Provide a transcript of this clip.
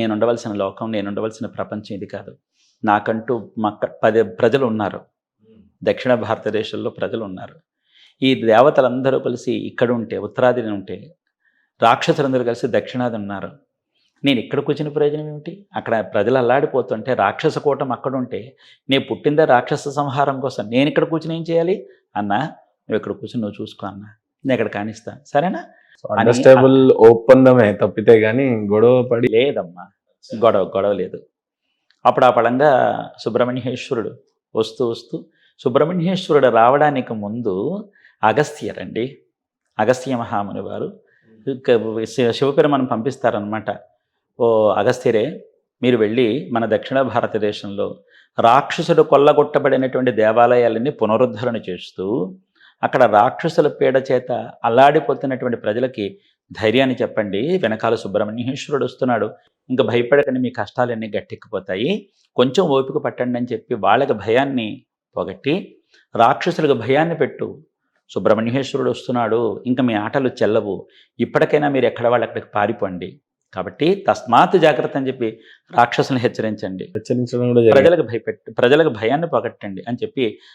నేను ఉండవలసిన లోకం, నేను ఉండవలసిన ప్రపంచం ఇది కాదు. నాకంటూ 10 ప్రజలు ఉన్నారు. దక్షిణ భారతదేశంలో ప్రజలు ఉన్నారు. ఈ దేవతలందరూ కలిసి ఇక్కడ ఉంటే, ఉత్తరాదిన ఉంటే, రాక్షసులందరూ కలిసి దక్షిణాది ఉన్నారు. నేను ఇక్కడ కూర్చుని ప్రయోజనం ఏమిటి? అక్కడ ప్రజలు అల్లాడిపోతుంటే రాక్షస కూటమి అక్కడుంటే, నేను పుట్టిందే రాక్షస సంహారం కోసం. నేను ఇక్కడ కూర్చొని ఏం చేయాలి? అన్నా, నువ్వు ఇక్కడ కూర్చొని నువ్వు చూసుకో అన్నా. నేను ఇక్కడ కానిస్తా. సరేనా? అండర్స్టాండబుల్ ఒప్పందమే తప్పితే గానీ గొడవ పడి లేదమ్మా. గొడవ లేదు. అప్పుడు ఆ పళంగా సుబ్రహ్మణ్యేశ్వరుడు వస్తూ సుబ్రహ్మణ్యేశ్వరుడు రావడానికి ముందు అగస్త్యరండి. అగస్త్య మహాముని వారు శివపెరుమాను పంపిస్తారనమాట. ఓ అగస్త్యరే, మీరు వెళ్ళి మన దక్షిణ భారతదేశంలో రాక్షసుడు కొల్లగొట్టబడినటువంటి దేవాలయాలన్నీ పునరుద్ధరణ చేస్తూ అక్కడ రాక్షసుల పీడ చేత అల్లాడిపోతున్నటువంటి ప్రజలకి ధైర్యాన్ని చెప్పండి. వెనకాల సుబ్రహ్మణ్యేశ్వరుడు వస్తున్నాడు, ఇంకా భయపడకండి, మీ కష్టాలన్నీ గట్టెక్కిపోతాయి, కొంచెం ఓపిక పట్టండి అని చెప్పి వాళ్ళకి భయాన్ని పోగొట్టి రాక్షసులకు భయాన్ని పెట్టు. సుబ్రహ్మణ్యేశ్వరుడు వస్తున్నాడు, ఇంకా మీ ఆటలు చెల్లవు, ఇప్పటికైనా మీరు ఎక్కడ వాళ్ళు అక్కడికి పారిపోండి, కాబట్టి తస్మాత్ జాగ్రత్త అని చెప్పి రాక్షసులను హెచ్చరించండి, హెచ్చరించడం కూడా జరిగింది. ప్రజలకు భయాన్ని పోగొట్టండి అని చెప్పి